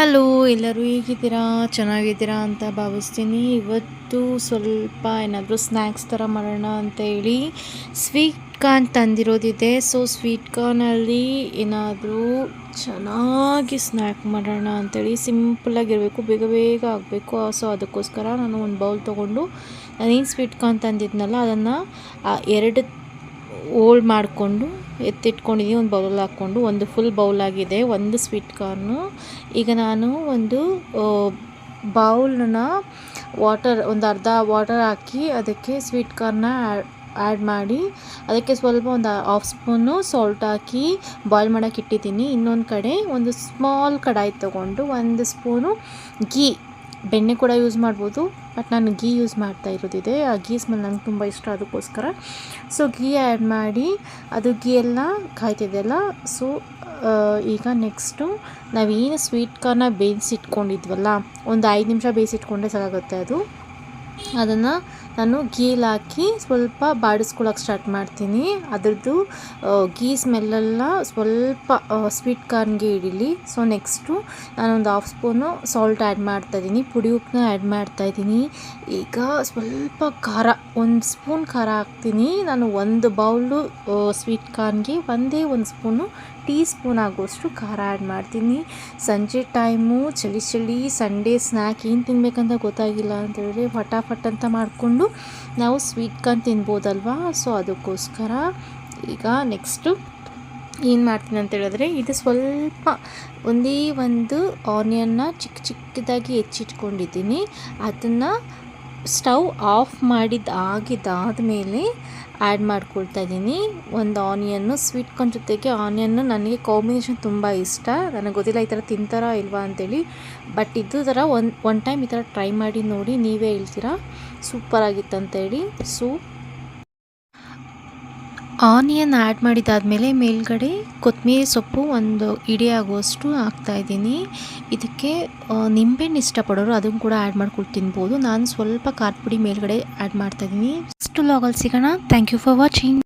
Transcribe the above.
Hello, ಎಲ್ಲರೂ ಹೇಗಿದ್ದೀರಾ? ಚೆನ್ನಾಗಿದ್ದೀರಾ ಅಂತ ಭಾವಿಸ್ತೀನಿ. ಇವತ್ತು ಸ್ವಲ್ಪ ಏನಾದರೂ ಸ್ನ್ಯಾಕ್ಸ್ ಥರ ಮಾಡೋಣ ಅಂತ ಹೇಳಿ ಸ್ವೀಟ್ ಕಾರ್ನ್ ತಂದಿರೋದಿದೆ. ಸೊ ಸ್ವೀಟ್ ಕಾರ್ನಲ್ಲಿ ಏನಾದರೂ ಚೆನ್ನಾಗಿ ಸ್ನ್ಯಾಕ್ ಮಾಡೋಣ ಅಂಥೇಳಿ ಸಿಂಪಲ್ಲಾಗಿರಬೇಕು, ಬೇಗ ಬೇಗ ಆಗಬೇಕು. ಸೊ ಅದಕ್ಕೋಸ್ಕರ ನಾನು ಒಂದು ಬೌಲ್ ತೊಗೊಂಡು ನಾನೇನು ಸ್ವೀಟ್ ಕಾರ್ನ್ ತಂದಿದ್ನಲ್ಲ ಅದನ್ನು 2 ಹೋಲ್ಡ್ ಮಾಡಿಕೊಂಡು ಎತ್ತಿಟ್ಕೊಂಡಿದ್ದೀನಿ. ಒಂದು ಬೌಲ್ ಹಾಕ್ಕೊಂಡು ಒಂದು ಫುಲ್ ಬೌಲ್ ಆಗಿದೆ ಒಂದು ಸ್ವೀಟ್ ಕಾರ್ನು. ಈಗ ನಾನು ಒಂದು ಬೌಲನ್ನ ಒಂದು ಅರ್ಧ ವಾಟರ್ ಹಾಕಿ ಅದಕ್ಕೆ ಸ್ವೀಟ್ ಕಾರ್ನ ಆ್ಯಡ್ ಮಾಡಿ ಅದಕ್ಕೆ ಸ್ವಲ್ಪ ಒಂದು ಹಾಫ್ ಸ್ಪೂನು ಸಾಲ್ಟ್ ಹಾಕಿ ಬಾಯ್ಲ್ ಮಾಡೋಕೆ ಇಟ್ಟಿದ್ದೀನಿ. ಇನ್ನೊಂದು ಕಡೆ ಒಂದು ಸ್ಮಾಲ್ ಕಡಾಯಿ ತೊಗೊಂಡು 1 ಸ್ಪೂನು ಗೀ, ಬೆಣ್ಣೆ ಕೂಡ ಯೂಸ್ ಮಾಡ್ಬೋದು, ಬಟ್ ನಾನು ಗೀ ಯೂಸ್ ಮಾಡ್ತಾ ಇರೋದಿದೆ. ಆ ಗೀ ಸ್ಮೆಲ್ ನಂಗೆ ತುಂಬ ಇಷ್ಟ, ಅದಕ್ಕೋಸ್ಕರ ಸೊ ಗೀ ಆ್ಯಡ್ ಮಾಡಿ ಅದು ಗೀ ಎಲ್ಲ ಕಾಯ್ತಿದೆಯಲ್ಲ. ಸೊ ಈಗ ನೆಕ್ಸ್ಟು ನಾವೇನು ಸ್ವೀಟ್ ಕಾರ್ನ ಬೇಯಿಸಿಟ್ಕೊಂಡಿದ್ವಲ್ಲ, ಒಂದು 5 ನಿಮಿಷ ಬೇಯಿಸಿಟ್ಕೊಂಡ್ರೆ ಸಾಕಾಗುತ್ತೆ. ಅದನ್ನು ನಾನು ಗೀಲಿ ಹಾಕಿ ಸ್ವಲ್ಪ ಬಾಡಿಸ್ಕೊಳ್ಳೋಕೆ ಸ್ಟಾರ್ಟ್ ಮಾಡ್ತೀನಿ. ಅದ್ರದ್ದು ಗೀ ಸ್ಮೆಲ್ಲೆಲ್ಲ ಸ್ವಲ್ಪ ಸ್ವೀಟ್ ಕಾರ್ನ್ಗೆ ಹಿಡೀಲಿ. ಸೊ ನೆಕ್ಸ್ಟು ನಾನೊಂದು ಹಾಫ್ ಸ್ಪೂನು ಸಾಲ್ಟ್ ಆ್ಯಡ್ ಮಾಡ್ತಾಯಿದ್ದೀನಿ, ಪುಡಿ ಉಪ್ಪನ್ನ ಆ್ಯಡ್ ಮಾಡ್ತಾಯಿದ್ದೀನಿ. ಈಗ ಸ್ವಲ್ಪ ಖಾರ, 1 ಸ್ಪೂನ್ ಖಾರ ಹಾಕ್ತೀನಿ. ನಾನು 1 ಬೌಲು ಸ್ವೀಟ್ ಕಾರ್ನ್ಗೆ 1 ಸ್ಪೂನು ಟೀ ಸ್ಪೂನ್ ಆಗುವಷ್ಟು ಖಾರ ಆ್ಯಡ್ ಮಾಡ್ತೀನಿ. ಸಂಜೆ ಟೈಮು ಚಳಿ ಸಂಡೇ ಸ್ನ್ಯಾಕ್ ಏನು ತಿನ್ನಬೇಕಂತ ಗೊತ್ತಾಗಿಲ್ಲ ಅಂತೇಳಿದ್ರೆ ಫಟಾಫಟ್ ಅಂತ ಮಾಡಿಕೊಂಡು ನಾವು ಸ್ವೀಟ್ ಕಾರ್ನ್ ತಿನ್ಬೋದಲ್ವಾ. ಸೊ ಅದಕ್ಕೋಸ್ಕರ ಈಗ ನೆಕ್ಸ್ಟು ಏನು ಮಾಡ್ತೀನಿ ಅಂತೇಳಿದ್ರೆ, ಇದು ಸ್ವಲ್ಪ ಒಂದು ಆನಿಯನ್ನ ಚಿಕ್ಕದಾಗಿ ಹೆಚ್ಚಿಟ್ಕೊಂಡಿದ್ದೀನಿ. ಅದನ್ನು ಸ್ಟವ್ ಆಫ್ ಆಗಿದ್ದಾದಮೇಲೆ ಆ್ಯಡ್ ಮಾಡ್ಕೊಳ್ತಾ ಇದ್ದೀನಿ. ಒಂದು ಆನಿಯನ್ನು, ಸ್ವೀಟ್ ಕಾರ್ನ್ ಜೊತೆಗೆ ಆನಿಯನ್ನು ನನಗೆ ಕಾಂಬಿನೇಷನ್ ತುಂಬ ಇಷ್ಟ. ನನಗೆ ಗೊತ್ತಿಲ್ಲ ಈ ಥರ ತಿಂತಾರಾ ಇಲ್ವಾ ಅಂತೇಳಿ, ಬಟ್ ಇದು ಥರ ಒನ್ ಟೈಮ್ ಈ ಥರ ಟ್ರೈ ಮಾಡಿ ನೋಡಿ, ನೀವೇ ಹೇಳ್ತೀರಾ ಸೂಪರಾಗಿತ್ತಂತೇಳಿ. ಸೊ ಆನಿಯನ್ ಆ್ಯಡ್ ಮಾಡಿದ್ದಾದಮೇಲೆ ಮೇಲ್ಗಡೆ ಕೊತ್ತಂಬರಿ ಸೊಪ್ಪು ಒಂದು ಇಡಿ ಆಗುವಷ್ಟು ಹಾಕ್ತಾಯಿದ್ದೀನಿ. ಇದಕ್ಕೆ ನಿಂಬೆಹಣ್ಣು ಇಷ್ಟಪಡೋರು ಅದನ್ನು ಕೂಡ ಆ್ಯಡ್ ಮಾಡ್ಕೊಂಡು ತಿನ್ಬೋದು. ನಾನು ಸ್ವಲ್ಪ ಖಾರದ ಪುಡಿ ಮೇಲ್ಗಡೆ ಆ್ಯಡ್ ಮಾಡ್ತಾಯಿದ್ದೀನಿ. ನೆಕ್ಸ್ಟ್ ವ್ಲಾಗಲ್ಲಿ ಸಿಗೋಣ. Thank you for watching.